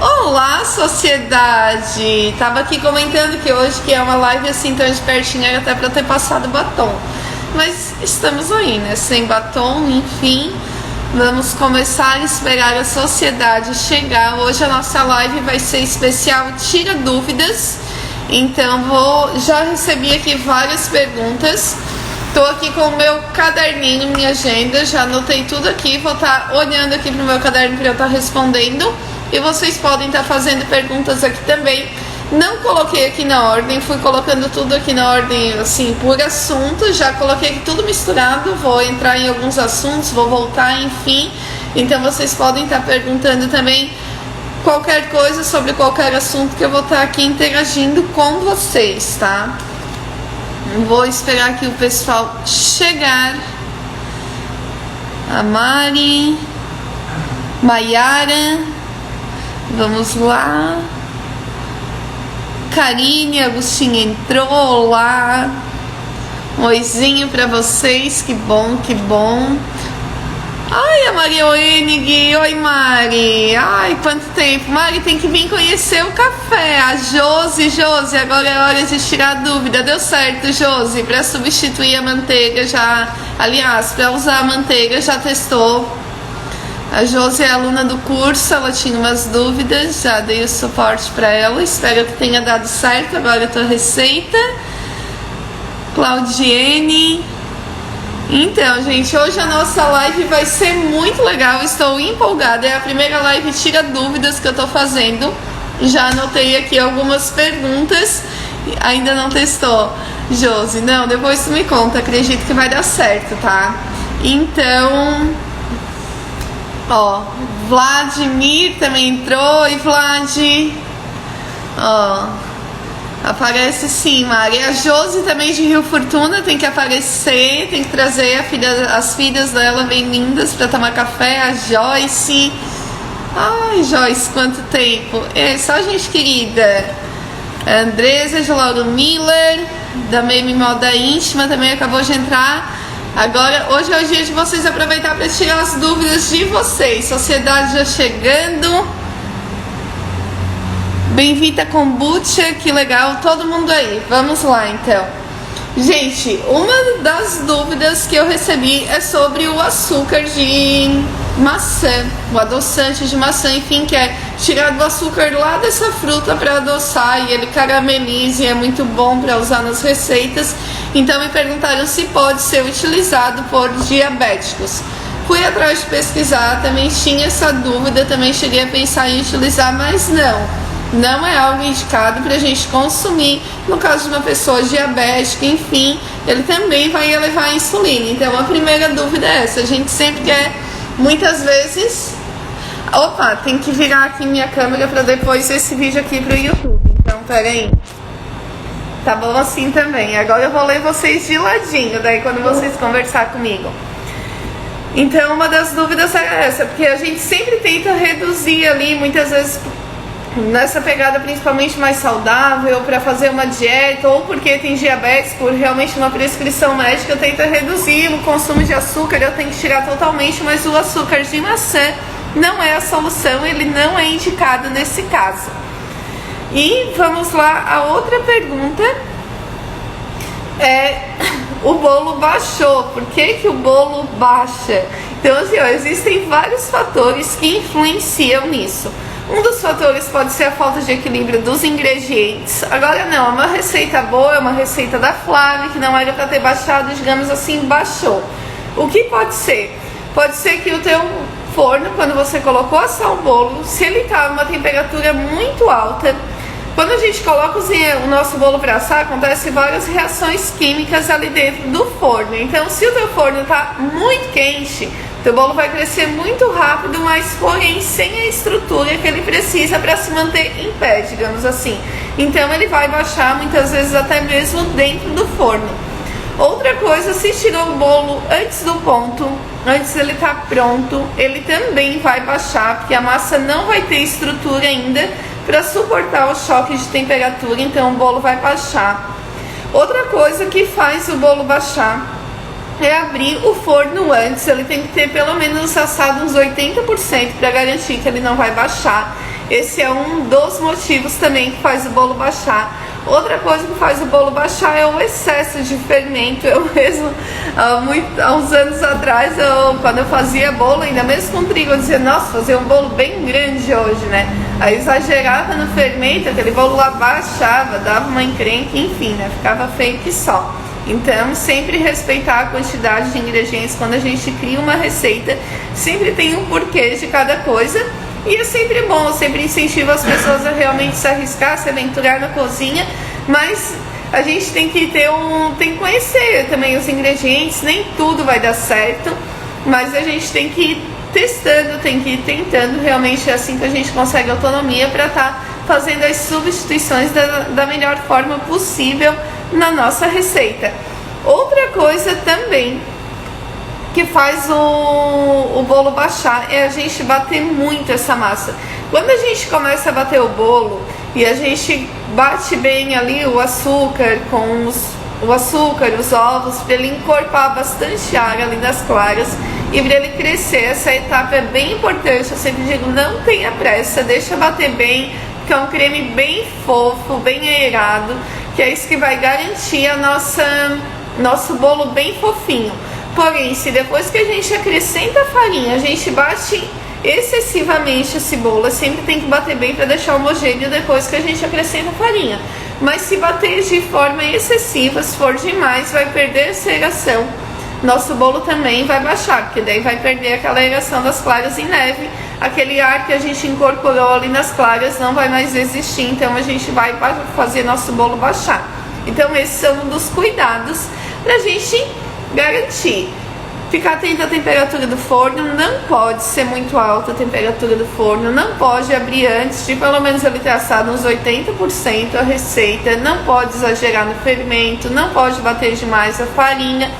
Olá, sociedade! Tava aqui comentando que hoje que é uma live assim tão de pertinho, era até pra ter passado batom. Mas estamos aí, né? Sem batom, enfim. Vamos começar a esperar a sociedade chegar. Hoje a nossa live vai ser especial Tira Dúvidas. Então já recebi aqui várias perguntas. Tô aqui com o meu caderninho, minha agenda, já anotei tudo aqui, vou estar olhando aqui pro meu caderno para eu estar respondendo. E vocês podem estar fazendo perguntas aqui também. Não coloquei aqui na ordem, fui colocando tudo aqui na ordem, assim, por assunto. Já coloquei aqui tudo misturado, vou entrar em alguns assuntos, vou voltar, enfim. Então vocês podem estar perguntando também qualquer coisa sobre qualquer assunto que eu vou estar aqui interagindo com vocês, tá? Vou esperar aqui o pessoal chegar. A Mari, Maiara, vamos lá. Karine, Agostinho entrou, olá. Um oizinho pra vocês, que bom, que bom. Ai, a Maria Oenig, oi Mari, ai, quanto tempo. Mari, tem que vir conhecer o café. A Josi, agora é hora de tirar a dúvida. Deu certo, Josi, para substituir a manteiga já, aliás, para usar a manteiga já testou. A Josi é aluna do curso, ela tinha umas dúvidas, já dei o suporte para ela, espero que tenha dado certo agora a tua receita. Claudiene. Então, gente, hoje a nossa live vai ser muito legal, estou empolgada, é a primeira live Tira Dúvidas que eu tô fazendo. Já anotei aqui algumas perguntas, ainda não testou, Josi? Não, depois tu me conta, acredito que vai dar certo, tá? Então, ó, Vladimir também entrou, e Vlad, ó, aparece sim, Mari. A Josi também de Rio Fortuna tem que aparecer, tem que trazer as filhas dela bem lindas para tomar café. A Joyce, ai Joyce, quanto tempo, é só gente querida. A Andresa de Lauro Miller, da Meme Moda Íntima, também acabou de entrar. Agora, hoje é o dia de vocês aproveitar para tirar as dúvidas de vocês. Sociedade já chegando. Bem-vinda kombucha, que legal, todo mundo aí. Vamos lá então. Gente, uma das dúvidas que eu recebi é sobre o açúcar de maçã, o adoçante de maçã, enfim, que é tirar do açúcar lá dessa fruta para adoçar e ele carameliza e é muito bom para usar nas receitas. Então me perguntaram se pode ser utilizado por diabéticos. Fui atrás de pesquisar, também tinha essa dúvida, também cheguei a pensar em utilizar, mas não é algo indicado para a gente consumir. No caso de uma pessoa diabética, enfim, ele também vai elevar a insulina. Então a primeira dúvida é essa, a gente sempre quer, muitas vezes, opa, tem que virar aqui minha câmera para depois esse vídeo aqui pro YouTube, então peraí, tá bom assim também. Agora eu vou ler vocês de ladinho, daí quando vocês conversar comigo. Então uma das dúvidas é essa, porque a gente sempre tenta reduzir ali, muitas vezes nessa pegada principalmente mais saudável, para fazer uma dieta, ou porque tem diabetes, por realmente uma prescrição médica, tenta reduzir o consumo de açúcar, eu tenho que tirar totalmente, mas o açúcar de maçã não é a solução, ele não é indicado nesse caso. E vamos lá, a outra pergunta é: o bolo baixou, por que o bolo baixa? Então assim, ó, existem vários fatores que influenciam nisso. Um dos fatores pode ser a falta de equilíbrio dos ingredientes. Agora não, uma receita boa é uma receita da Flávia, que não era para ter baixado, digamos assim, baixou. O que pode ser? Pode ser que o teu forno, quando você colocou assar o bolo, se ele está em uma temperatura muito alta, quando a gente coloca o nosso bolo para assar, acontecem várias reações químicas ali dentro do forno. Então, se o teu forno está muito quente, teu bolo vai crescer muito rápido, mas porém sem a estrutura que ele precisa para se manter em pé, digamos assim. Então ele vai baixar muitas vezes até mesmo dentro do forno. Outra coisa, se tirou o bolo antes do ponto, antes ele tá pronto, ele também vai baixar, porque a massa não vai ter estrutura ainda para suportar o choque de temperatura, então o bolo vai baixar. Outra coisa que faz o bolo baixar é abrir o forno antes. Ele tem que ter pelo menos assado uns 80% para garantir que ele não vai baixar. esse é um dos motivos também que faz o bolo baixar. Outra coisa que faz o bolo baixar é o excesso de fermento. Eu mesmo, há uns anos atrás, quando eu fazia bolo, ainda mesmo com trigo, eu dizia, nossa, fazer um bolo bem grande hoje, né? Aí exagerava no fermento, aquele bolo lá baixava, dava uma encrenca, enfim, né? Ficava feio que só. Então, sempre respeitar a quantidade de ingredientes quando a gente cria uma receita. Sempre tem um porquê de cada coisa. E é sempre bom, eu sempre incentivo as pessoas a realmente se arriscar, se aventurar na cozinha, mas a gente tem que tem que conhecer também os ingredientes, nem tudo vai dar certo, mas a gente tem que ir testando, tem que ir tentando, realmente é assim que a gente consegue autonomia para estar fazendo as substituições da melhor forma possível na nossa receita. Outra coisa também que faz o bolo baixar é a gente bater muito essa massa. Quando a gente começa a bater o bolo e a gente bate bem ali o açúcar com os ovos, para ele encorpar bastante ar ali nas claras e para ele crescer, essa etapa é bem importante. Eu sempre digo, não tenha pressa, deixa bater bem, porque é um creme bem fofo, bem aerado, que é isso que vai garantir nosso bolo bem fofinho. Porém, se depois que a gente acrescenta a farinha, a gente bate excessivamente esse bolo, sempre tem que bater bem para deixar homogêneo depois que a gente acrescenta a farinha. Mas se bater de forma excessiva, se for demais, vai perder essa aeração. Nosso bolo também vai baixar, porque daí vai perder aquela aeração das claras em neve. Aquele ar que a gente incorporou ali nas claras não vai mais existir, então a gente vai fazer nosso bolo baixar. Então esses são um dos cuidados para a gente garantir. Ficar atento à temperatura do forno, não pode ser muito alta a temperatura do forno, não pode abrir antes de pelo menos ele ter assado uns 80% a receita, não pode exagerar no fermento, não pode bater demais a farinha.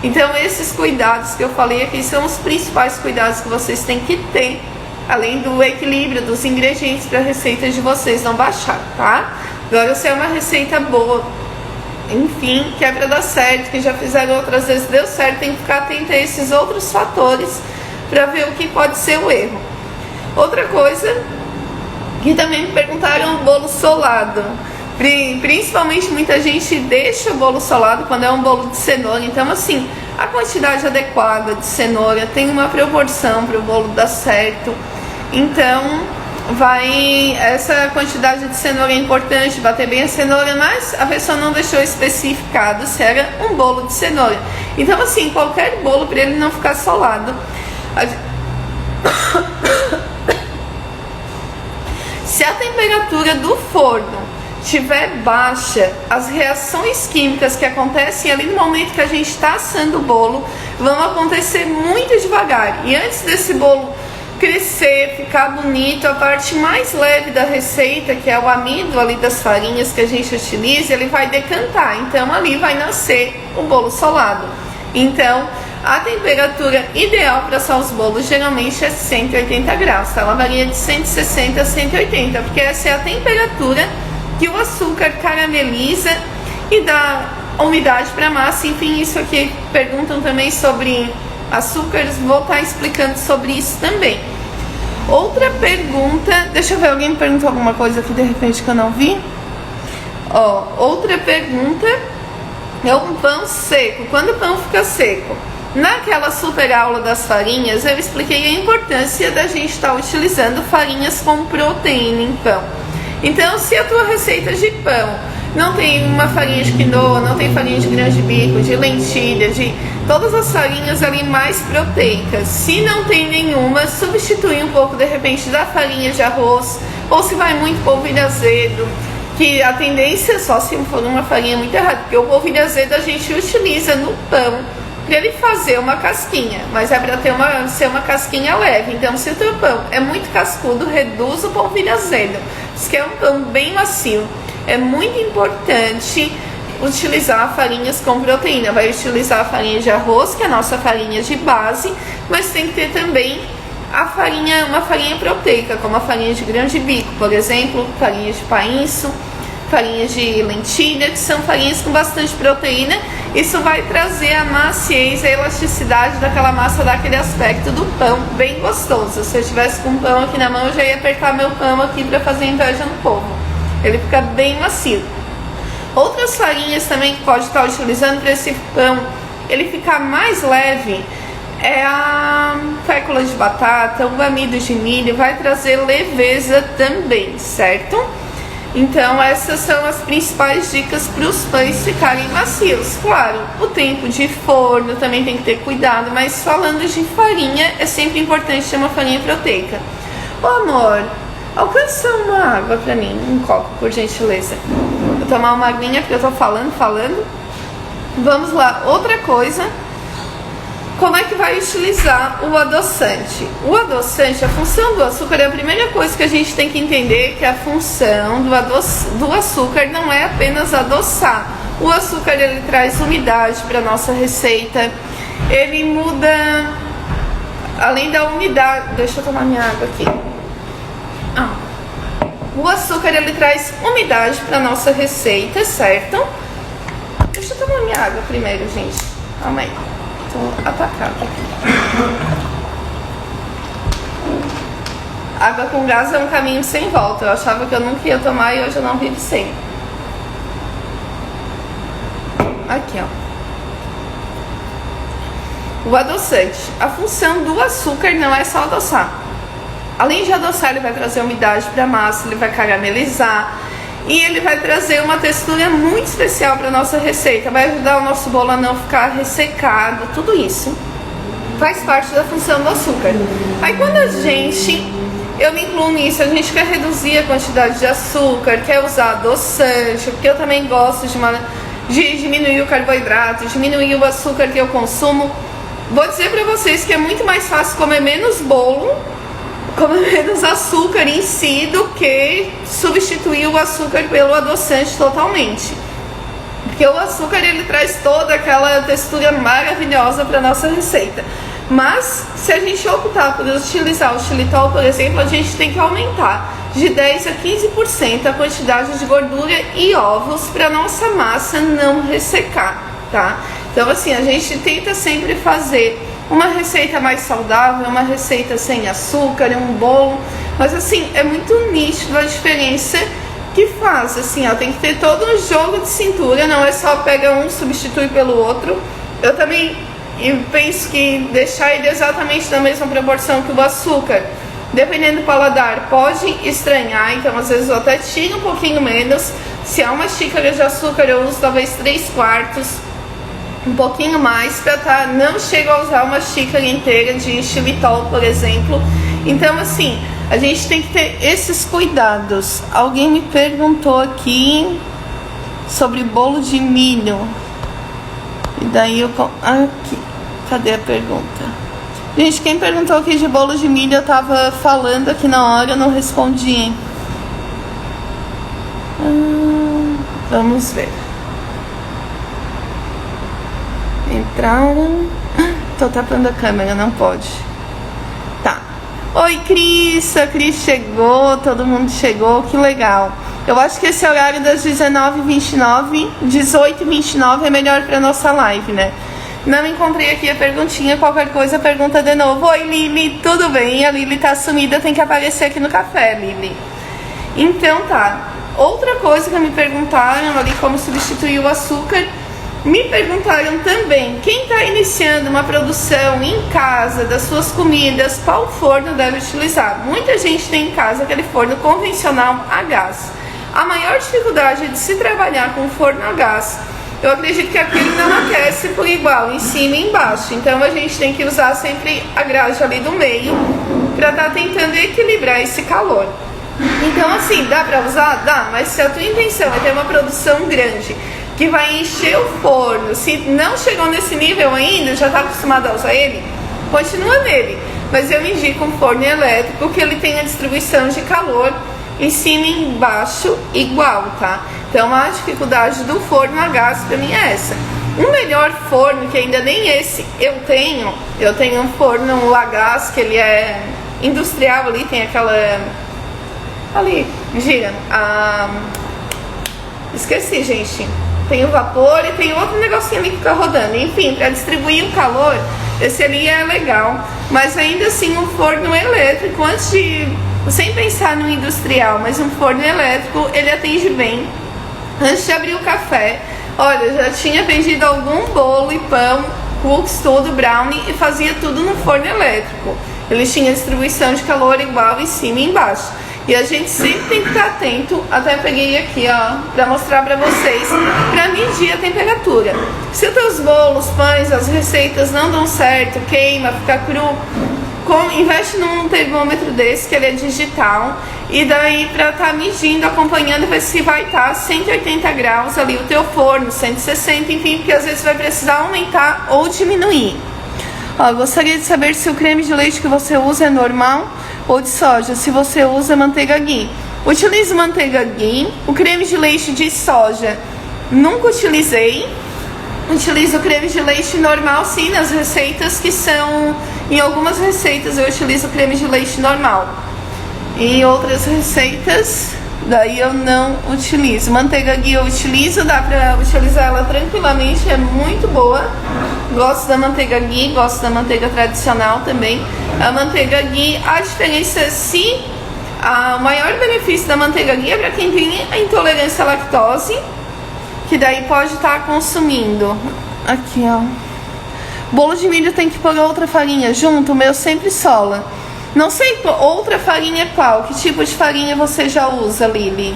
Então esses cuidados que eu falei aqui são os principais cuidados que vocês têm que ter, além do equilíbrio dos ingredientes para a receita de vocês não baixar, tá? Agora, se é uma receita boa, enfim, que é para dar certo, que já fizeram outras vezes, deu certo, tem que ficar atento a esses outros fatores para ver o que pode ser o erro. Outra coisa que também me perguntaram, o bolo solado. Principalmente muita gente deixa o bolo solado quando é um bolo de cenoura. Então assim, a quantidade adequada de cenoura tem uma proporção para o bolo dar certo. Então essa quantidade de cenoura é importante, bater bem a cenoura, mas a pessoa não deixou especificado se era um bolo de cenoura. Então assim, qualquer bolo, para ele não ficar solado, se a temperatura do forno estiver baixa, as reações químicas que acontecem ali no momento que a gente está assando o bolo vão acontecer muito devagar. E antes desse bolo crescer, ficar bonito, a parte mais leve da receita, que é o amido ali das farinhas que a gente utiliza, ele vai decantar. Então ali vai nascer o bolo solado. Então a temperatura ideal para assar os bolos geralmente é 180 graus, tá? Ela varia de 160 a 180, porque essa é a temperatura que o açúcar carameliza e dá umidade para a massa. Enfim, isso aqui perguntam também sobre açúcares, vou estar explicando sobre isso também. Outra pergunta, deixa eu ver, alguém me perguntou alguma coisa aqui de repente que eu não vi? Outra pergunta é o pão seco. Quando o pão fica seco? Naquela super aula das farinhas, eu expliquei a importância da gente estar utilizando farinhas com proteína em pão. Então, se a tua receita de pão não tem uma farinha de quinoa, não tem farinha de grão de bico, de lentilha, de todas as farinhas ali mais proteicas, se não tem nenhuma, substitui um pouco de repente da farinha de arroz, ou se vai muito polvilho azedo, que a tendência, só se for uma farinha muito errada, porque o polvilho azedo a gente utiliza no pão para ele fazer uma casquinha, mas é para ser uma casquinha leve. Então, se o teu pão é muito cascudo, reduz o polvilho azedo. Diz que é um pão bem macio. É muito importante utilizar farinhas com proteína. Vai utilizar a farinha de arroz, que é a nossa farinha de base, mas tem que ter também uma farinha proteica, como a farinha de grão de bico, por exemplo, farinha de painço, farinhas de lentilha, que são farinhas com bastante proteína. Isso vai trazer a maciez, a elasticidade daquela massa, daquele aspecto do pão bem gostoso. Se eu tivesse com pão aqui na mão, eu já ia apertar meu pão aqui para fazer inveja no povo. Ele fica bem macio. Outras farinhas também que pode estar utilizando para esse pão ele ficar mais leve é a fécula de batata, o amido de milho, vai trazer leveza também, certo? Então essas são as principais dicas para os pães ficarem macios. Claro, o tempo de forno também tem que ter cuidado, mas falando de farinha, é sempre importante ter uma farinha proteica. Ô amor, alcança uma água para mim, um copo, por gentileza. Vou tomar uma aguinha porque eu tô falando. Vamos lá, outra coisa. Como é que vai utilizar o adoçante? O adoçante, a função do açúcar é a primeira coisa que a gente tem que entender, que a função do açúcar não é apenas adoçar. O açúcar ele traz umidade para nossa receita, ele muda, além da umidade, deixa eu tomar minha água aqui. O açúcar ele traz umidade para nossa receita, certo? Deixa eu tomar minha água primeiro, gente. Calma aí. Tô atacada aqui. Água com gás é um caminho sem volta. Eu achava que eu nunca ia tomar e hoje eu não vivo sem. Aqui, ó. O adoçante. A função do açúcar não é só adoçar. Além de adoçar, ele vai trazer umidade para a massa, ele vai caramelizar. E ele vai trazer uma textura muito especial para nossa receita. Vai ajudar o nosso bolo a não ficar ressecado. Tudo isso faz parte da função do açúcar. Aí quando eu me incluo nisso, a gente quer reduzir a quantidade de açúcar, quer usar adoçante, porque eu também gosto de diminuir o carboidrato, diminuir o açúcar que eu consumo. Vou dizer para vocês que é muito mais fácil comer menos bolo, comer menos açúcar em si, do que substituir o açúcar pelo adoçante totalmente. Porque o açúcar ele traz toda aquela textura maravilhosa para nossa receita. Mas se a gente optar por utilizar o xilitol, por exemplo, a gente tem que aumentar de 10 a 15% a quantidade de gordura e ovos para nossa massa não ressecar, tá? Então assim, a gente tenta sempre fazer uma receita mais saudável, uma receita sem açúcar, um bolo, mas assim, é muito nítido a diferença que faz, assim, ó, tem que ter todo um jogo de cintura, não é só pega um, substitui pelo outro. Eu também penso que deixar ele exatamente na mesma proporção que o açúcar, dependendo do paladar, pode estranhar, então às vezes eu até tiro um pouquinho menos. Se é uma xícara de açúcar, eu uso talvez 3/4, um pouquinho mais, para não chego a usar uma xícara inteira de xilitol, por exemplo. Então assim, a gente tem que ter esses cuidados. Alguém me perguntou aqui sobre bolo de milho, e daí eu aqui, cadê a pergunta? Gente, quem perguntou aqui de bolo de milho, eu tava falando aqui na hora, eu não respondi. Vamos ver. Entraram. Tô tapando a câmera, não pode. Tá. Oi, Cris. A Cris chegou, todo mundo chegou, que legal. Eu acho que esse horário das 19h29, 18h29 é melhor pra nossa live, né? Não encontrei aqui a perguntinha, qualquer coisa pergunta de novo. Oi, Lili, tudo bem? A Lili tá sumida, tem que aparecer aqui no café, Lili. Então tá. Outra coisa que me perguntaram ali, como substituir o açúcar. Me perguntaram também, quem está iniciando uma produção em casa das suas comidas, qual forno deve utilizar? Muita gente tem em casa aquele forno convencional a gás. A maior dificuldade de se trabalhar com forno a gás, eu acredito que aquele não aquece por igual, em cima e embaixo. Então a gente tem que usar sempre a grade ali do meio, para estar tentando equilibrar esse calor. Então assim, dá para usar? Dá, mas se a tua intenção é ter uma produção grande, que vai encher o forno, se não chegou nesse nível ainda, já está acostumado a usar ele, continua nele. Mas eu indico um forno elétrico que ele tem a distribuição de calor em cima e embaixo igual, tá? Então a dificuldade do forno a gás para mim é essa. Um melhor forno, que ainda nem esse eu tenho um forno a gás, que ele é industrial ali, tem aquela... ali, gira, Esqueci, gente. Tem o vapor e tem outro negocinho ali que fica rodando. Enfim, para distribuir o calor, esse ali é legal. Mas ainda assim, um forno elétrico, antes de... sem pensar no industrial, mas um forno elétrico, ele atende bem. Antes de abrir o café, olha, já tinha vendido algum bolo e pão, cookies, tudo, brownie, e fazia tudo no forno elétrico. Ele tinha distribuição de calor igual em cima e embaixo. E a gente sempre tem que estar atento. Até peguei aqui, ó, pra mostrar pra vocês, pra medir a temperatura. Se os teus bolos, pães, as receitas não dão certo, queima, fica cru, investe num termômetro desse, que ele é digital, e daí pra estar medindo, acompanhando, ver se vai estar 180 graus ali o teu forno, 160, enfim, porque às vezes vai precisar aumentar ou diminuir. Ó, gostaria de saber se o creme de leite que você usa é normal ou de soja, se você usa manteiga ghee. Utilizo manteiga ghee. O creme de leite de soja nunca utilizei. Utilizo creme de leite normal sim, nas receitas que são... Em algumas receitas eu utilizo creme de leite normal. Em outras receitas, daí eu não utilizo. Manteiga ghee eu utilizo, dá pra utilizar ela tranquilamente, é muito boa. Gosto da manteiga ghee, gosto da manteiga tradicional também. A manteiga ghee, a diferença o maior benefício da manteiga ghee é para quem tem a intolerância à lactose, que daí pode estar consumindo. Aqui, ó. Bolo de milho tem que pôr outra farinha junto? O meu sempre sola. Não sei outra farinha qual. Que tipo de farinha você já usa, Lili?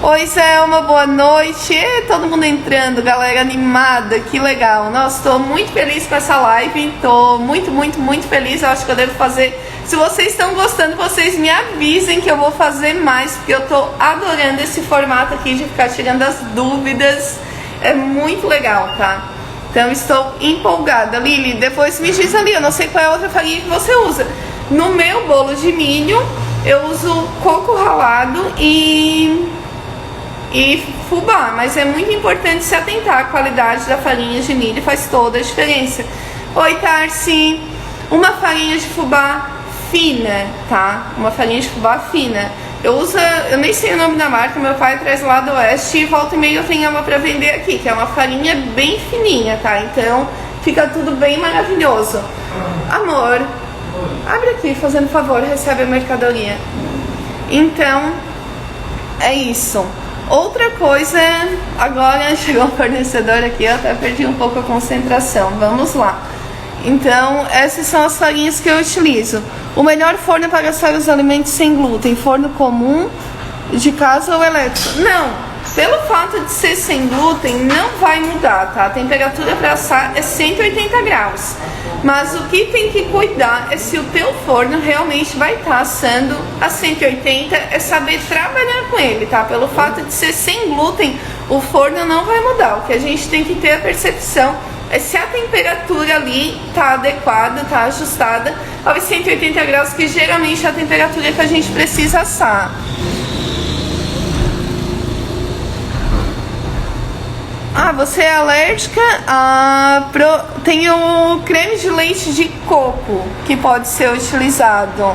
Oi, Zelma, boa noite. Todo mundo entrando, galera animada, que legal. Nossa, estou muito feliz com essa live. Estou muito, muito, muito feliz. Eu acho que eu devo fazer. Se vocês estão gostando, vocês me avisem que eu vou fazer mais, porque eu estou adorando esse formato aqui de ficar tirando as dúvidas. É muito legal, tá? Então estou empolgada. Lili, depois me diz ali, eu não sei qual é a outra farinha que você usa. No meu bolo de milho, eu uso coco ralado e fubá, mas é muito importante se atentar à qualidade da farinha de milho, faz toda a diferença. Oi, Tarsi. Uma farinha de fubá fina, tá? Uma farinha de fubá fina. Eu nem sei o nome da marca, meu pai traz lá do oeste e volta e meia eu tenho uma pra vender aqui, que é uma farinha bem fininha, tá? Então fica tudo bem maravilhoso. Amor, abre aqui, fazendo favor, recebe a mercadoria. Então, é isso. Outra coisa, agora chegou o fornecedor aqui, eu até perdi um pouco a concentração, vamos lá. Então, essas são as farinhas que eu utilizo. O melhor forno para assar os alimentos sem glúten, forno comum, de casa ou elétrico? Não, pelo fato de ser sem glúten, não vai mudar, tá? A temperatura para assar é 180 graus. Mas o que tem que cuidar é se o teu forno realmente vai estar assando a 180, é saber trabalhar com ele, tá? Pelo fato de ser sem glúten, o forno não vai mudar. O que a gente tem que ter a percepção é se a temperatura ali tá adequada, tá ajustada aos 180 graus, que geralmente é a temperatura que a gente precisa assar. Ah, você é alérgica tem o creme de leite de coco que pode ser utilizado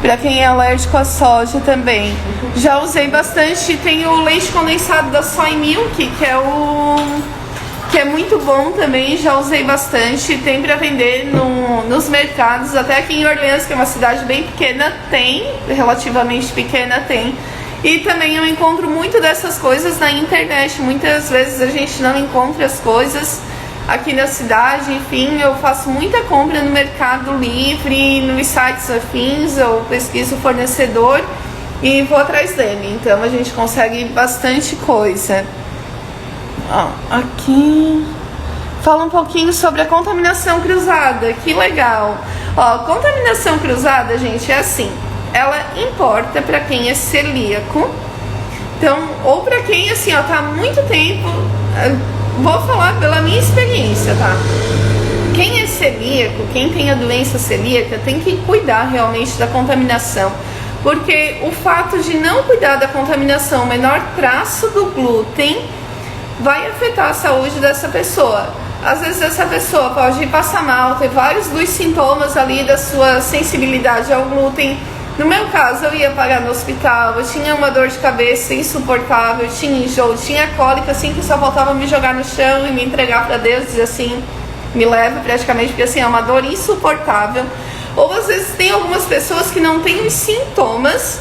para quem é alérgico à soja também. Já usei bastante. Tem o leite condensado da Soy Milk, que é muito bom também, já usei bastante. Tem para vender nos mercados, até aqui em Orleans, que é uma cidade bem pequena, tem, relativamente pequena, tem. E também eu encontro muito dessas coisas na internet. Muitas vezes a gente não encontra as coisas aqui na cidade. Enfim, eu faço muita compra no Mercado Livre, nos sites afins, eu pesquiso o fornecedor e vou atrás dele. Então a gente consegue bastante coisa. Ó, aqui fala um pouquinho sobre a contaminação cruzada. Que legal. Ó, contaminação cruzada, gente, é assim. Ela importa para quem é celíaco. Então, ou para quem assim, ó, tá há muito tempo. Vou falar pela minha experiência, tá? Quem é celíaco, quem tem a doença celíaca, tem que cuidar realmente da contaminação. Porque o fato de não cuidar da contaminação, o menor traço do glúten, vai afetar a saúde dessa pessoa. Às vezes essa pessoa pode passar mal, ter vários dos sintomas ali da sua sensibilidade ao glúten, No meu caso, eu ia parar no hospital, eu tinha uma dor de cabeça insuportável, eu tinha enjoo, tinha cólica, assim, que só faltava me jogar no chão e me entregar para Deus, dizer assim, me leva praticamente, porque assim, é uma dor insuportável. Ou às vezes tem algumas pessoas que não têm os sintomas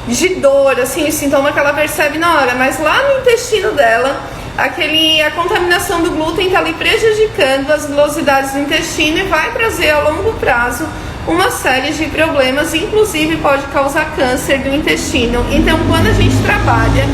de dor, assim, o sintoma que ela percebe na hora, mas lá no intestino dela, a contaminação do glúten está ali prejudicando as velocidades do intestino e vai trazer a longo prazo uma série de problemas, inclusive pode causar câncer do intestino. Então, quando a gente trabalha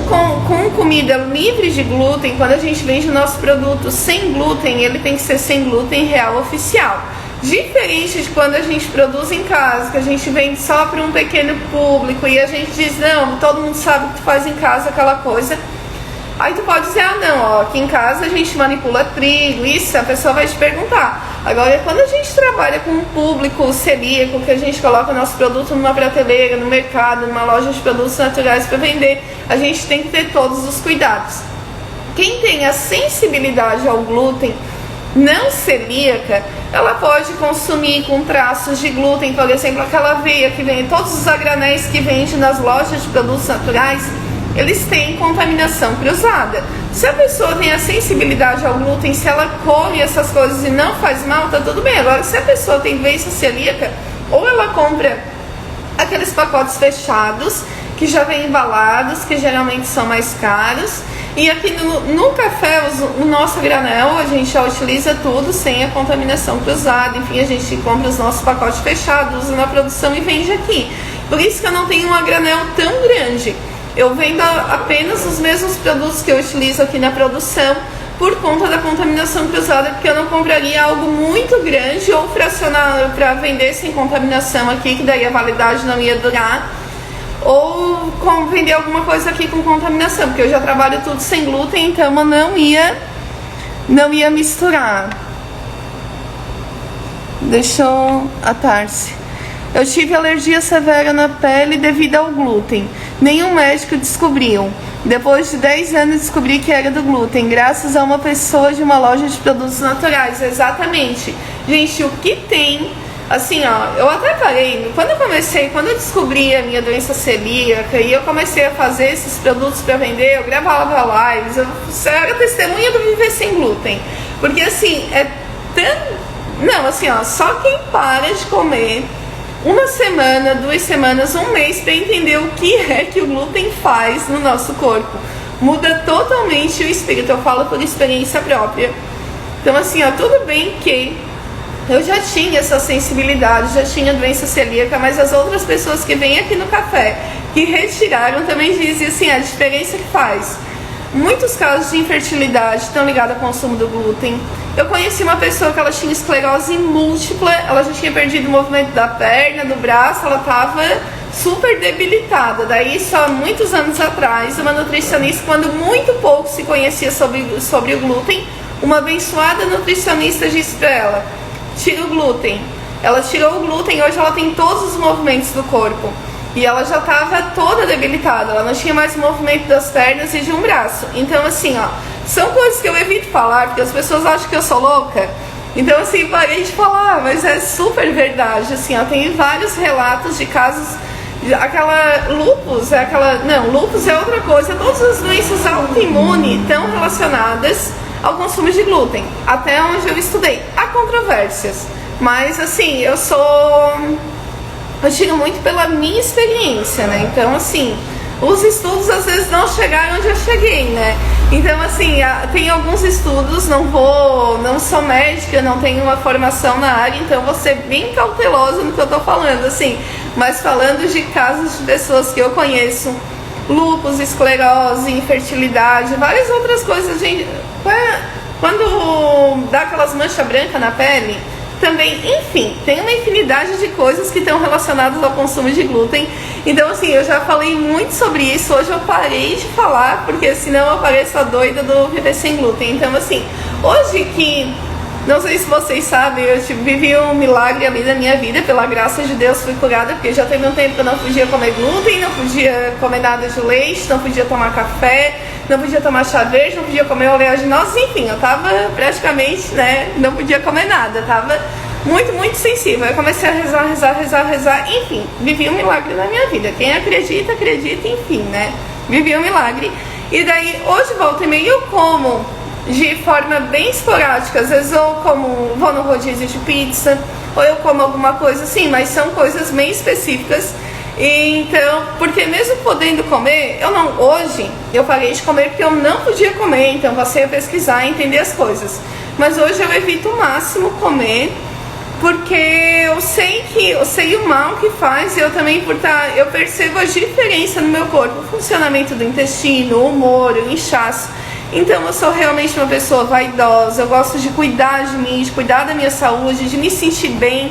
com comida livre de glúten, quando a gente vende o nosso produto sem glúten, ele tem que ser sem glúten real oficial. Diferente de quando a gente produz em casa, que a gente vende só para um pequeno público e a gente diz, não, todo mundo sabe que tu faz em casa aquela coisa. Aí tu pode dizer, ah não, ó, aqui em casa a gente manipula trigo, isso, a pessoa vai te perguntar. Agora, quando a gente trabalha com um público celíaco, que a gente coloca o nosso produto numa prateleira, no mercado, numa loja de produtos naturais para vender, a gente tem que ter todos os cuidados. Quem tem a sensibilidade ao glúten não celíaca, ela pode consumir com traços de glúten, por exemplo, aquela aveia que vem, todos os a granéis que vende nas lojas de produtos naturais, eles têm contaminação cruzada. Se a pessoa tem a sensibilidade ao glúten, se ela come essas coisas e não faz mal, tá tudo bem. Agora, se a pessoa tem doença celíaca, ou ela compra aqueles pacotes fechados, que já vem embalados, que geralmente são mais caros. E aqui no café, o nosso granel, a gente já utiliza tudo sem a contaminação cruzada. Enfim, a gente compra os nossos pacotes fechados, usa na produção e vende aqui. Por isso que eu não tenho uma granel tão grande. Eu vendo apenas os mesmos produtos que eu utilizo aqui na produção por conta da contaminação cruzada, porque eu não compraria algo muito grande ou fracionado para vender sem contaminação aqui, que daí a validade não ia durar, ou vender alguma coisa aqui com contaminação, porque eu já trabalho tudo sem glúten, então eu não ia misturar. Deixa eu... A Tarsi. Eu tive alergia severa na pele devido ao glúten. Nenhum médico descobriu. Depois de 10 anos descobri que era do glúten, graças a uma pessoa de uma loja de produtos naturais. Exatamente. Gente, o que tem... Assim, ó, eu até parei. Quando eu descobri a minha doença celíaca e eu comecei a fazer esses produtos para vender, eu gravava lives, eu era testemunha do Viver Sem Glúten. Porque assim, não, assim, ó, só quem para de comer uma semana, 2 semanas, um mês para entender o que é que o glúten faz no nosso corpo. Muda totalmente o espírito, eu falo por experiência própria. Então assim, ó, tudo bem que eu já tinha essa sensibilidade, já tinha doença celíaca, mas as outras pessoas que vêm aqui no café, que retiraram, também dizem assim, a diferença que faz. Muitos casos de infertilidade estão ligados ao consumo do glúten. Eu conheci uma pessoa que ela tinha esclerose múltipla, ela já tinha perdido o movimento da perna, do braço, ela estava super debilitada. Daí, só muitos anos atrás, uma nutricionista, quando muito pouco se conhecia sobre o glúten, uma abençoada nutricionista disse para ela, tira o glúten. Ela tirou o glúten e hoje ela tem todos os movimentos do corpo. E ela já estava toda debilitada, ela não tinha mais movimento das pernas e de um braço. Então assim, ó, são coisas que eu evito falar, porque as pessoas acham que eu sou louca. Então assim, parei de falar, mas é super verdade. Assim, ó, tem vários relatos de casos, lúpus é outra coisa. Todas as doenças autoimunes estão relacionadas ao consumo de glúten, até onde eu estudei. Há controvérsias, mas assim, eu tiro muito pela minha experiência, né? Então, assim, os estudos às vezes não chegaram onde eu cheguei, né? Então, assim, tem alguns estudos, não sou médica, não tenho uma formação na área, então vou ser bem cautelosa no que eu tô falando, assim. Mas falando de casos de pessoas que eu conheço, lúpus, esclerose, infertilidade, várias outras coisas, gente. Quando dá aquelas manchas brancas na pele, também, enfim, tem uma infinidade de coisas que estão relacionadas ao consumo de glúten. Então, assim, eu já falei muito sobre isso. Hoje eu parei de falar, porque senão eu pareço a doida do Viver Sem Glúten. Então, assim, hoje que, não sei se vocês sabem, eu vivi um milagre ali na minha vida. Pela graça de Deus fui curada, porque já teve um tempo que eu não podia comer glúten, não podia comer nada de leite, não podia tomar café, não podia tomar chá verde, não podia comer oleaginosas, enfim, eu tava praticamente, né, não podia comer nada, tava muito, muito sensível. Eu comecei a rezar, enfim, vivi um milagre na minha vida. Quem acredita, acredita, enfim, né? Vivi um milagre. E daí, hoje, volta e meia, eu como de forma bem esporádica. Às vezes eu vou no rodízio de pizza, ou eu como alguma coisa assim, mas são coisas bem específicas. Então, porque mesmo podendo comer, hoje eu parei de comer porque eu não podia comer, então passei a pesquisar e entender as coisas. Mas hoje eu evito o máximo comer, porque eu sei o mal que faz, e eu também eu percebo a diferença no meu corpo, o funcionamento do intestino, o humor, o inchaço. Então eu sou realmente uma pessoa vaidosa, eu gosto de cuidar de mim, de cuidar da minha saúde, de me sentir bem.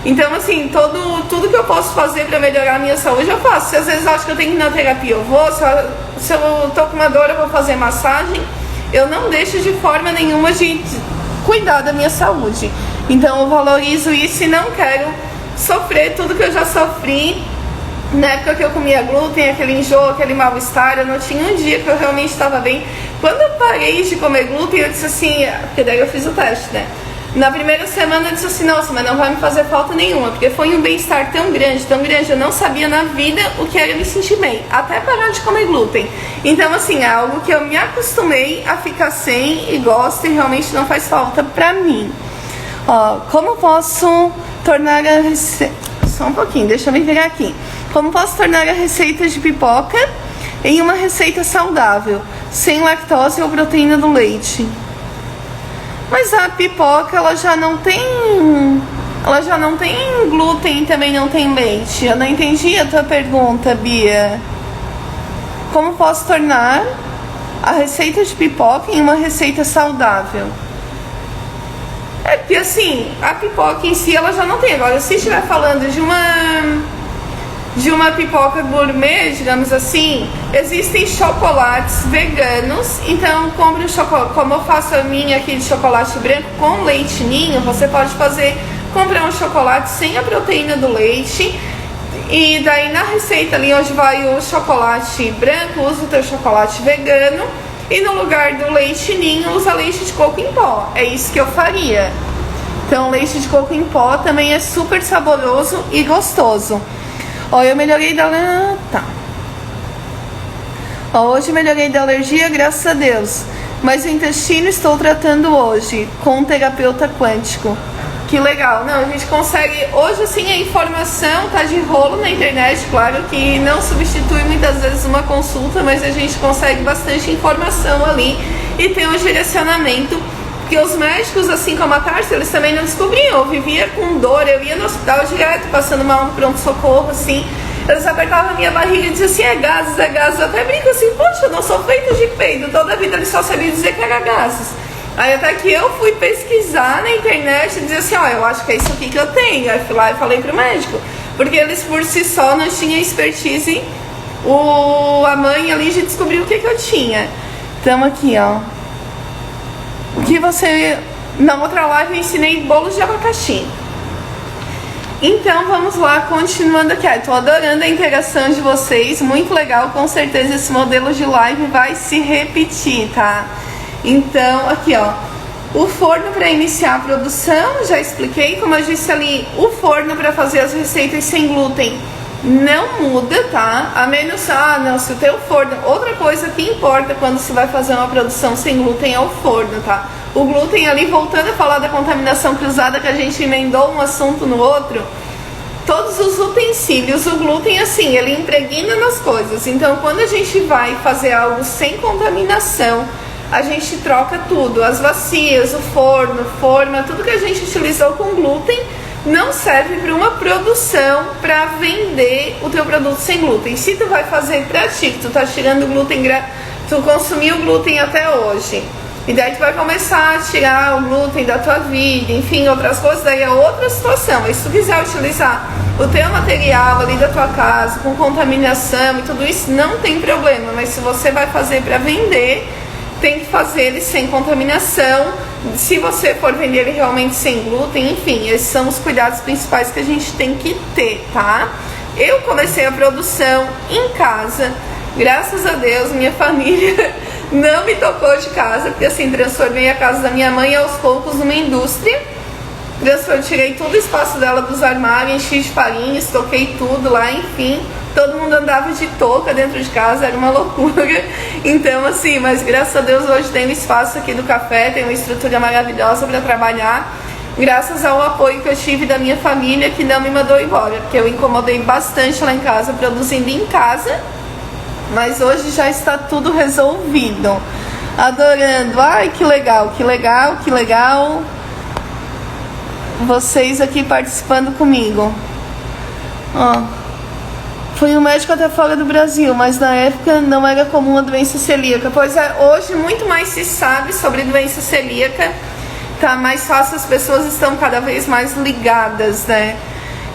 Então, assim, tudo que eu posso fazer para melhorar a minha saúde, eu faço. Se às vezes eu acho que eu tenho que ir na terapia, eu vou. Se eu tô com uma dor, eu vou fazer massagem. Eu não deixo de forma nenhuma de cuidar da minha saúde. Então, eu valorizo isso e não quero sofrer tudo que eu já sofri. Na época que eu comia glúten, aquele enjoo, aquele mal-estar, eu não tinha um dia que eu realmente estava bem. Quando eu parei de comer glúten, eu disse assim, porque daí eu fiz o teste, né? Na primeira semana eu disse assim, nossa, mas não vai me fazer falta nenhuma, porque foi um bem-estar tão grande, eu não sabia na vida o que era me sentir bem, até parar de comer glúten. Então, assim, é algo que eu me acostumei a ficar sem e gosto e realmente não faz falta pra mim. Ó, como posso tornar a receita... Só um pouquinho, deixa eu me virar aqui. Como posso tornar a receita de pipoca em uma receita saudável, sem lactose ou proteína do leite? Mas a pipoca, ela já não tem glúten e também não tem leite. Eu não entendi a tua pergunta, Bia. Como posso tornar a receita de pipoca em uma receita saudável? É porque assim, a pipoca em si, ela já não tem. Agora, se estiver falando de uma pipoca gourmet, digamos assim, existem chocolates veganos. Então compre um chocolate, como eu faço a minha aqui de chocolate branco com leite ninho, você pode comprar um chocolate sem a proteína do leite, e daí na receita ali onde vai o chocolate branco, usa o teu chocolate vegano, e no lugar do leite ninho usa leite de coco em pó. É isso que eu faria. Então leite de coco em pó também é super saboroso e gostoso. Ó, eu melhorei hoje melhorei da alergia, graças a Deus. Mas o intestino estou tratando hoje com um terapeuta quântico. Que legal. Não, a gente consegue... Hoje, assim, a informação tá de rolo na internet. Claro que não substitui muitas vezes uma consulta, mas a gente consegue bastante informação ali e tem um direcionamento. Porque os médicos, assim como a Tárcia, eles também não descobriam. Eu vivia com dor, eu ia no hospital direto, passando mal no pronto-socorro, assim. Eles apertavam a minha barriga e diziam assim, é gases, é gases. Eu até brinco assim, poxa, eu não sou feita de peido. Toda a vida eles só sabiam dizer que era gases. Aí até que eu fui pesquisar na internet e dizer assim, ó, eu acho que é isso aqui que eu tenho. Aí fui lá e falei pro médico. Porque eles por si só não tinham expertise, a mãe ali de descobrir o que eu tinha. Então aqui, ó. Na outra live eu ensinei bolos de abacaxi. Então vamos lá, continuando aqui. Tô adorando a interação de vocês, muito legal. Com certeza esse modelo de live vai se repetir, tá? Então aqui, ó, o forno para iniciar a produção, já expliquei. Como eu disse ali, o forno para fazer as receitas sem glúten não muda, tá? A menos, se o teu forno... Outra coisa que importa quando se vai fazer uma produção sem glúten é o forno, tá? O glúten ali, voltando a falar da contaminação cruzada, que a gente emendou um assunto no outro, todos os utensílios, o glúten, assim, ele impregna nas coisas. Então, quando a gente vai fazer algo sem contaminação, a gente troca tudo, as vacias, o forno, forma, tudo que a gente utilizou com glúten não serve para uma produção para vender o teu produto sem glúten. Se tu vai fazer para ti, que tu tá tirando glúten, tu consumiu glúten até hoje, e daí tu vai começar a tirar o glúten da tua vida, enfim, outras coisas, daí é outra situação. Mas se tu quiser utilizar o teu material ali da tua casa, com contaminação e tudo isso, não tem problema. Mas se você vai fazer para vender, tem que fazer ele sem contaminação. Se você for vender ele realmente sem glúten, enfim, esses são os cuidados principais que a gente tem que ter, tá? Eu comecei a produção em casa, graças a Deus, minha família não me tocou de casa, porque assim, transformei a casa da minha mãe aos poucos numa indústria. tirei todo o espaço dela dos armários, enchi de farinha, estoquei tudo lá, enfim. Todo mundo andava de touca dentro de casa, era uma loucura. Então, assim, mas graças a Deus hoje tem um espaço aqui do café, tem uma estrutura maravilhosa para trabalhar. Graças ao apoio que eu tive da minha família, que não me mandou embora, porque eu incomodei bastante lá em casa, produzindo em casa. Mas hoje já está tudo resolvido. Adorando. Ai, que legal, que legal, que legal. Vocês aqui participando comigo. Ó. Fui um médico até fora do Brasil, mas na época não era comum a doença celíaca. Pois é, hoje muito mais se sabe sobre doença celíaca. Tá mais fácil, as pessoas estão cada vez mais ligadas, né?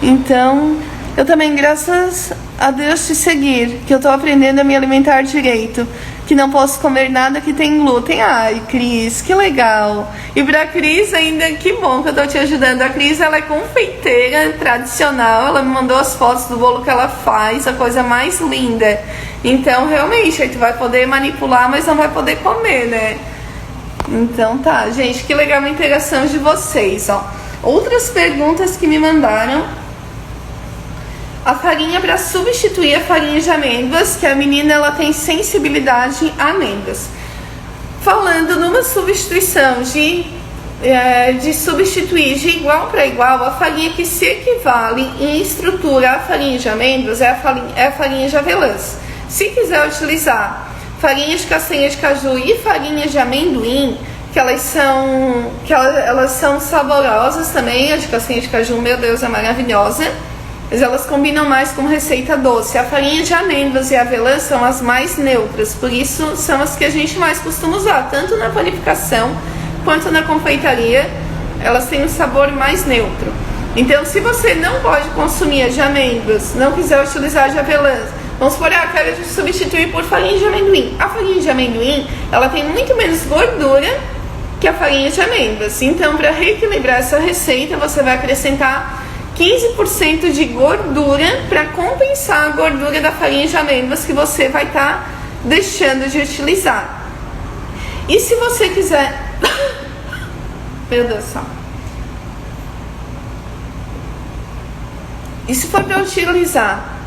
Então, eu também, graças a Deus, te seguir, que eu tô aprendendo a me alimentar direito, que não posso comer nada que tem glúten. Ai, Cris, que legal. E pra Cris ainda, que bom que eu tô te ajudando. A Cris, ela é confeiteira tradicional, ela me mandou as fotos do bolo que ela faz, a coisa mais linda. Então, realmente, aí tu vai poder manipular, mas não vai poder comer, né? Então tá, gente, que legal a interação de vocês, ó. Outras perguntas que me mandaram. A farinha para substituir a farinha de amêndoas, que a menina ela tem sensibilidade a amêndoas. Falando numa substituição de substituir de igual para igual, a farinha que se equivale em estrutura à farinha de amêndoas é a farinha de avelãs. Se quiser utilizar farinha de castanha de caju e farinha de amendoim, que elas são saborosas também. A de castanha de caju, meu Deus, é maravilhosa, mas elas combinam mais com receita doce. A farinha de amêndoas e avelã são as mais neutras, por isso são as que a gente mais costuma usar, tanto na panificação quanto na confeitaria. Elas têm um sabor mais neutro. Então, se você não pode consumir a de amêndoas, não quiser utilizar a de avelãs, vamos supor, quero substituir por farinha de amendoim. A farinha de amendoim, ela tem muito menos gordura que a farinha de amêndoas. Então, para reequilibrar essa receita, você vai acrescentar 15% de gordura para compensar a gordura da farinha de amêndoas que você vai estar deixando de utilizar. E se você quiser... Meu Deus do céu. E se for para utilizar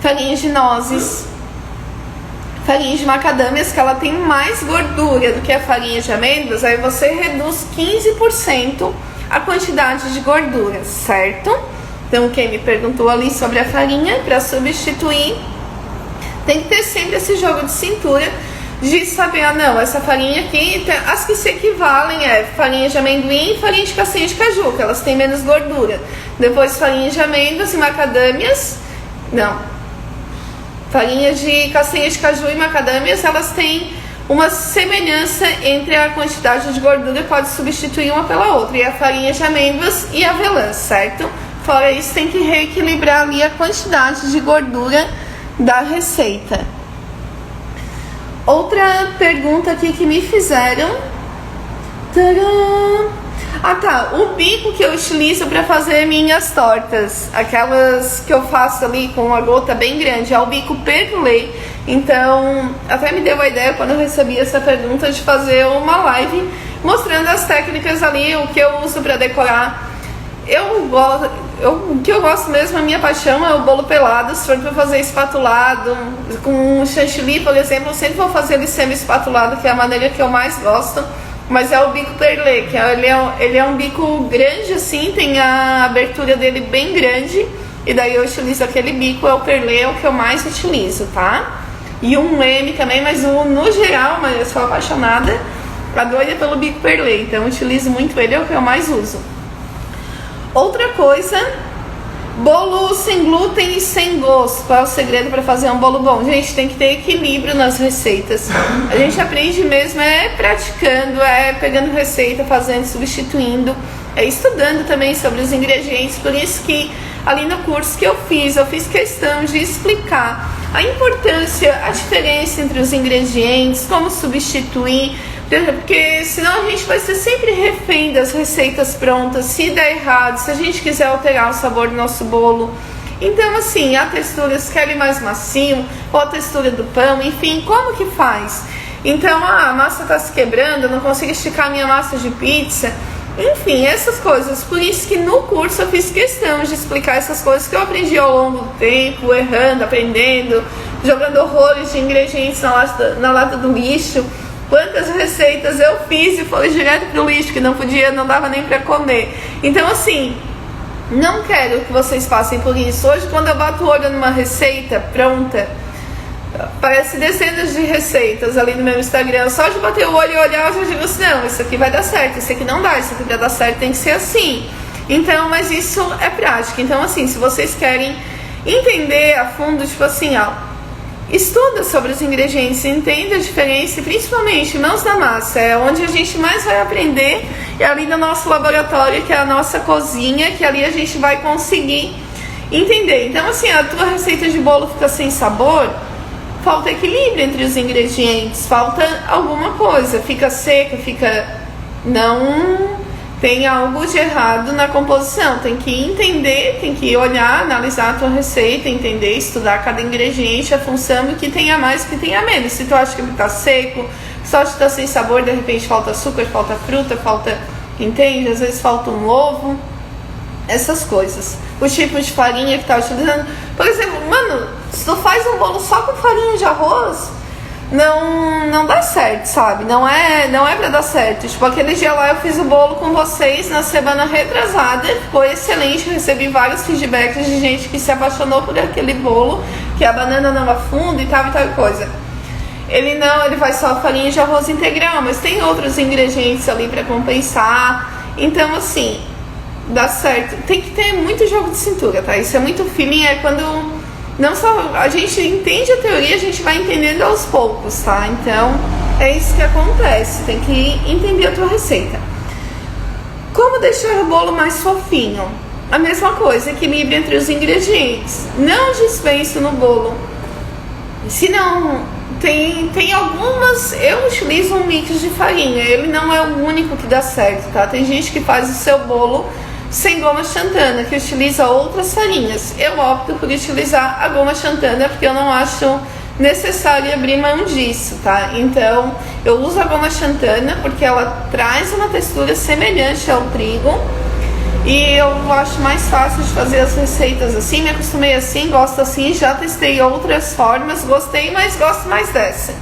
farinha de nozes, farinha de macadâmias, que ela tem mais gordura do que a farinha de amêndoas, aí você reduz 15% a quantidade de gordura, certo? Então, quem me perguntou ali sobre a farinha, para substituir, tem que ter sempre esse jogo de cintura de saber, não, essa farinha aqui, as que se equivalem é farinha de amendoim e farinha de castanha de caju, que elas têm menos gordura. Depois farinha de amêndoas e macadâmias, farinha de castanha de caju e macadâmias, elas têm uma semelhança entre a quantidade de gordura, pode substituir uma pela outra. E a farinha de amêndoas e avelã, certo? Fora isso, tem que reequilibrar ali a quantidade de gordura da receita. Outra pergunta aqui que me fizeram. Tcharam! Ah tá, o bico que eu utilizo para fazer minhas tortas, aquelas que eu faço ali com a gota bem grande, é o bico perlê. Então, até me deu a ideia quando eu recebi essa pergunta de fazer uma live mostrando as técnicas ali, o que eu uso para decorar. O que eu gosto mesmo, a minha paixão é o bolo pelado. Se for para fazer espatulado, com chantilly, por exemplo, eu sempre vou fazer ele semi-espatulado, que é a maneira que eu mais gosto. Mas é o bico perlê, que ele é um bico grande assim, tem a abertura dele bem grande. E daí eu utilizo aquele bico, é o perlê, é o que eu mais utilizo, tá? E um M também, mas no geral, mas eu sou apaixonada, a doida pelo bico perlê, então eu utilizo muito ele, é o que eu mais uso. Outra coisa, bolo sem glúten e sem gosto. Qual é o segredo para fazer um bolo bom? Gente, tem que ter equilíbrio nas receitas. A gente aprende mesmo praticando, pegando receita, fazendo, substituindo, estudando também sobre os ingredientes. Por isso que ali no curso que eu fiz questão de explicar a importância, a diferença entre os ingredientes, como substituir, porque senão a gente vai ser sempre refém das receitas prontas. Se der errado, se a gente quiser alterar o sabor do nosso bolo, então assim, a textura, se quer mais macio, ou a textura do pão, enfim, como que faz? Então, a massa está se quebrando, eu não consigo esticar a minha massa de pizza, Enfim, essas coisas. Por isso que no curso eu fiz questão de explicar essas coisas que eu aprendi ao longo do tempo, errando, aprendendo, jogando horrores de ingredientes na lata do lixo. Quantas receitas eu fiz e foi direto pro lixo, que não podia, não dava nem pra comer. Então assim, não quero que vocês passem por isso. Hoje, quando eu bato o olho numa receita pronta, parece dezenas de receitas ali no meu Instagram. Só de bater o olho e olhar, eu já digo assim, não, isso aqui vai dar certo, isso aqui não dá, isso aqui pra dar certo tem que ser assim. Então, mas isso é prática. Então assim, se vocês querem entender a fundo, tipo assim, ó, estuda sobre os ingredientes, entenda a diferença e principalmente mãos na massa, é onde a gente mais vai aprender, é ali no nosso laboratório, que é a nossa cozinha, que ali a gente vai conseguir entender. Então assim, a tua receita de bolo fica sem sabor, falta equilíbrio entre os ingredientes, falta alguma coisa, fica seca, não tem algo de errado na composição. Tem que entender, tem que olhar, analisar a tua receita, entender, estudar cada ingrediente, a função, o que tem a mais, o que tem a menos. Se tu acha que tá seco, se tu acha que tá sem sabor, de repente falta açúcar, falta fruta, falta, entende? Às vezes falta um ovo, essas coisas. O tipo de farinha que tá utilizando. Por exemplo, mano, se tu faz um bolo só com farinha de arroz, não dá certo, sabe? Não é pra dar certo. Tipo, aquele dia lá eu fiz o bolo com vocês na semana retrasada, foi excelente, recebi vários feedbacks de gente que se apaixonou por aquele bolo, que a banana não afunda e tal coisa. Ele faz só farinha de arroz integral, mas tem outros ingredientes ali pra compensar. Então assim, dá certo. Tem que ter muito jogo de cintura, tá? Isso é muito feeling, é quando não só a gente entende a teoria, a gente vai entendendo aos poucos, tá? Então, é isso que acontece. Tem que entender a tua receita. Como deixar o bolo mais fofinho? A mesma coisa, equilíbrio entre os ingredientes. Não dispenso no bolo. Se não, tem algumas... Eu utilizo um mix de farinha. Ele não é o único que dá certo, tá? Tem gente que faz o seu bolo sem goma xantana, que utiliza outras farinhas. Eu opto por utilizar a goma xantana porque eu não acho necessário abrir mão disso, tá? Então, eu uso a goma xantana porque ela traz uma textura semelhante ao trigo e eu acho mais fácil de fazer as receitas assim. Me acostumei assim, gosto assim, já testei outras formas, gostei, mas gosto mais dessa.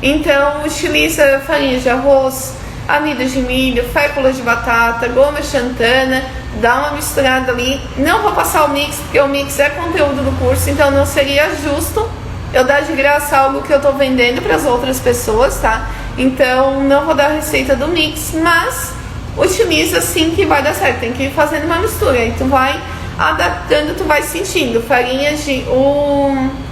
Então, utiliza farinha de arroz, amido de milho, fécula de batata, goma xantana, dá uma misturada ali. Não vou passar o mix, porque o mix é conteúdo do curso, então não seria justo eu dar de graça algo que eu tô vendendo para as outras pessoas, tá? Então não vou dar a receita do mix, mas utiliza assim que vai dar certo. Tem que ir fazendo uma mistura, aí tu vai adaptando, tu vai sentindo. Farinha de...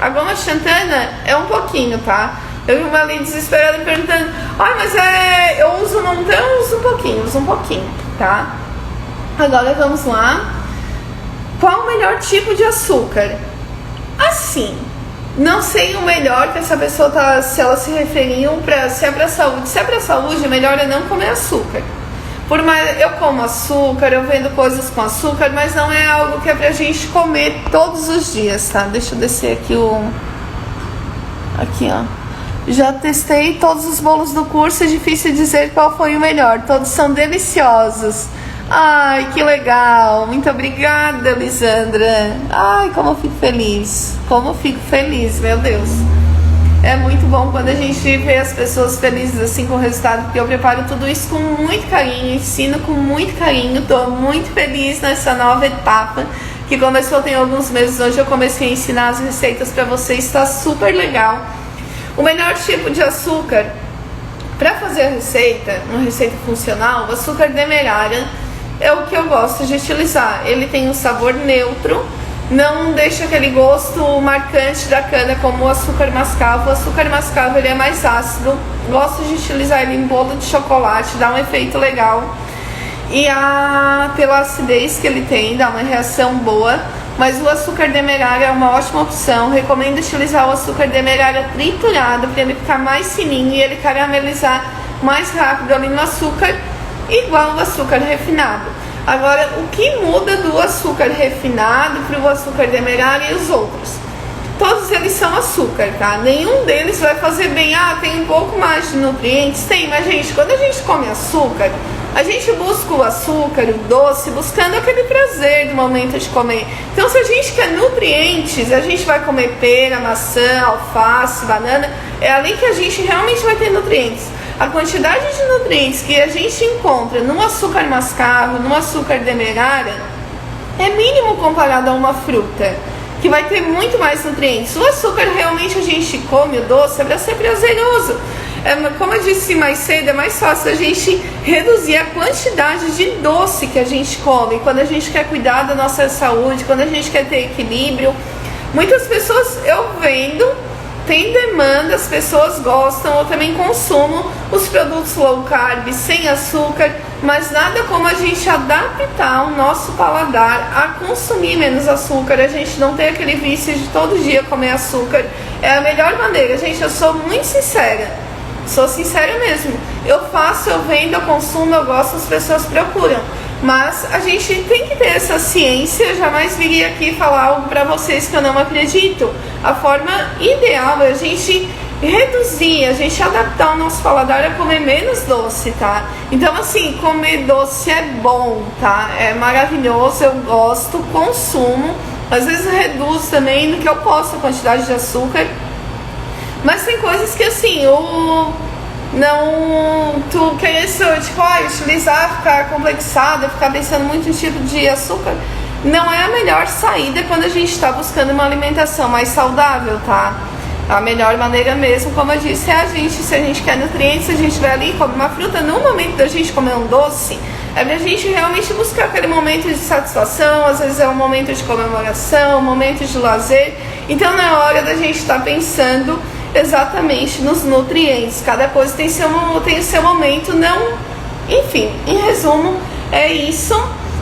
A goma xantana é um pouquinho, tá? Eu vi uma ali desesperada perguntando, mas eu uso um montão, eu uso um pouquinho, tá? Agora vamos lá. Qual o melhor tipo de açúcar? Assim, não sei o melhor que essa pessoa tá, se ela se referiu se é pra saúde. Se é pra saúde, o melhor é não comer açúcar. Por mais eu como açúcar, eu vendo coisas com açúcar, mas não é algo que é pra gente comer todos os dias, tá? Deixa eu descer aqui aqui, ó. Já testei todos os bolos do curso, é difícil dizer qual foi o melhor. Todos são deliciosos. Ai, que legal. Muito obrigada, Lisandra. Ai, como eu fico feliz. Como eu fico feliz, meu Deus. É muito bom quando a gente vê as pessoas felizes assim com o resultado, porque eu preparo tudo isso com muito carinho, ensino com muito carinho. Tô muito feliz nessa nova etapa que começou tem alguns meses. Hoje eu comecei a ensinar as receitas para vocês, tá super legal. O melhor tipo de açúcar para fazer a receita, uma receita funcional, o açúcar demerara é o que eu gosto de utilizar. Ele tem um sabor neutro, não deixa aquele gosto marcante da cana como o açúcar mascavo. O açúcar mascavo ele é mais ácido, gosto de utilizar ele em bolo de chocolate, dá um efeito legal. E pela acidez que ele tem, dá uma reação boa. Mas o açúcar demerara é uma ótima opção. Recomendo utilizar o açúcar demerara triturado para ele ficar mais fininho e ele caramelizar mais rápido ali no açúcar, igual o açúcar refinado. Agora, o que muda do açúcar refinado para o açúcar demerara e os outros? Todos eles são açúcar, tá? Nenhum deles vai fazer bem. Tem um pouco mais de nutrientes? Tem, mas gente, quando a gente come açúcar, A gente busca o açúcar, o doce, buscando aquele prazer do momento de comer. Então, se a gente quer nutrientes, a gente vai comer pera, maçã, alface, banana, é ali que a gente realmente vai ter nutrientes. A quantidade de nutrientes que a gente encontra no açúcar mascavo, no açúcar demerara, é mínimo comparado a uma fruta, que vai ter muito mais nutrientes. O açúcar realmente a gente come, o doce, é para ser prazeroso. Como eu disse mais cedo, é mais fácil a gente reduzir a quantidade de doce que a gente come quando a gente quer cuidar da nossa saúde, quando a gente quer ter equilíbrio. Muitas pessoas, eu vendo, tem demanda, as pessoas gostam, eu também consumo os produtos low carb, sem açúcar, mas nada como a gente adaptar o nosso paladar a consumir menos açúcar, a gente não ter aquele vício de todo dia comer açúcar. É a melhor maneira, gente, eu sou muito sincera. Sou sincera mesmo. Eu faço, eu vendo, eu consumo, eu gosto, as pessoas procuram. Mas a gente tem que ter essa ciência. Eu jamais viria aqui falar algo pra vocês que eu não acredito. A forma ideal é a gente reduzir, a gente adaptar o nosso paladar a comer menos doce, tá? Então, assim, comer doce é bom, tá? É maravilhoso, eu gosto, consumo. Às vezes reduzo também no que eu posso a quantidade de açúcar. Mas tem coisas que assim, tu quer isso, tipo, utilizar, ficar complexada, ficar pensando muito em tipo de açúcar, não é a melhor saída quando a gente está buscando uma alimentação mais saudável, tá? A melhor maneira mesmo, como eu disse, é a gente, se a gente quer nutrientes, a gente vai ali e come uma fruta, no momento da gente comer um doce, é pra gente realmente buscar aquele momento de satisfação, às vezes é um momento de comemoração, um momento de lazer, então não é hora da gente estar pensando exatamente nos nutrientes. Cada coisa tem o seu momento, não. Enfim, em resumo, é isso.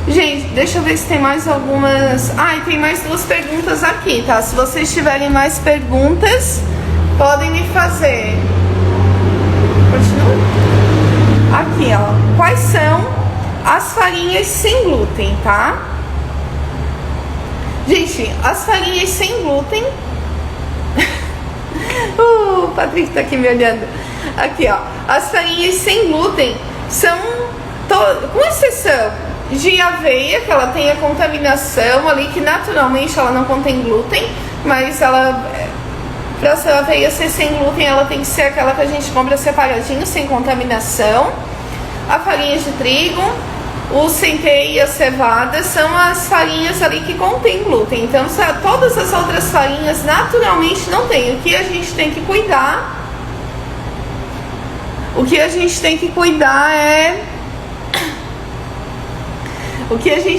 Gente, deixa eu ver se tem mais algumas. E tem mais 2 perguntas aqui, tá? Se vocês tiverem mais perguntas, podem me fazer. Continua. Aqui, ó. Quais são as farinhas sem glúten, tá? Gente, as farinhas sem glúten. O Patrick tá aqui me olhando. Aqui, ó. As farinhas sem glúten são, com exceção de aveia, que ela tem a contaminação ali, que naturalmente ela não contém glúten, mas ela, pra ser aveia ser sem glúten, ela tem que ser aquela que a gente compra separadinho, sem contaminação. A farinha de trigo, o centeio e a cevada são as farinhas ali que contêm glúten. Então, todas as outras farinhas naturalmente não tem. O que a gente tem que cuidar? O que a gente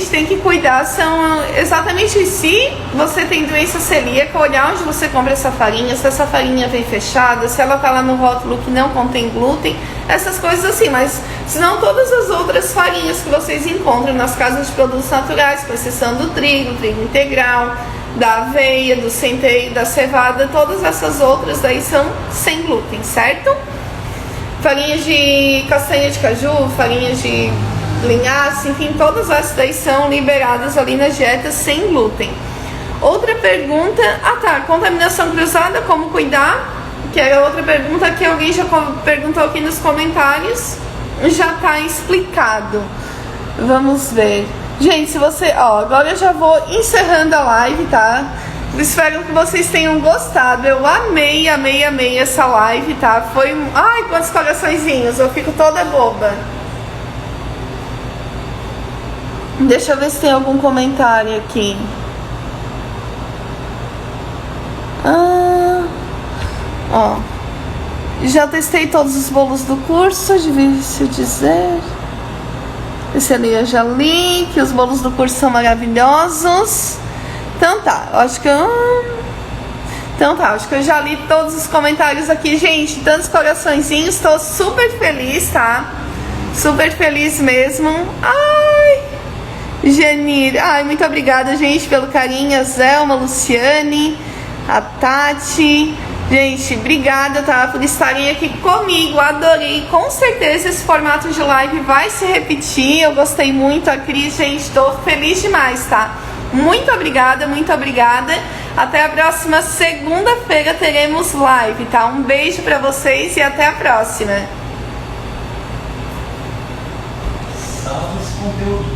tem que cuidar são exatamente se você tem doença celíaca, olhar onde você compra essa farinha, se essa farinha vem fechada, se ela tá lá no rótulo que não contém glúten, essas coisas assim, mas se não todas as outras farinhas que vocês encontram nas casas de produtos naturais, com exceção do trigo integral, da aveia, do centeio, da cevada, todas essas outras daí são sem glúten, certo? Farinha de castanha de caju, farinha de linhaça, enfim, todas essas daí são liberadas ali nas dietas sem glúten. Outra pergunta, contaminação cruzada, como cuidar? Que era outra pergunta que alguém já perguntou aqui nos comentários, já tá explicado. Vamos ver. Gente, se você, agora eu já vou encerrando a live, tá? Espero que vocês tenham gostado. Eu amei essa live, tá? Foi, quantos coraçõezinhos, eu fico toda boba. Deixa eu ver se tem algum comentário aqui. Já testei todos os bolos do curso, difícil dizer. Esse ali eu já li, que os bolos do curso são maravilhosos. Então tá, acho que eu já li todos os comentários aqui, gente. Tantos coraçõezinhos, estou super feliz, tá? Super feliz mesmo. Janir, muito obrigada, gente, pelo carinho. A Zelma, a Luciane, a Tati. Gente, obrigada, tá, por estarem aqui comigo. Adorei. Com certeza esse formato de live vai se repetir. Eu gostei muito. A Cris, gente, tô feliz demais, tá? Muito obrigada, muito obrigada. Até a próxima segunda-feira teremos live, tá? Um beijo pra vocês e até a próxima. conteúdo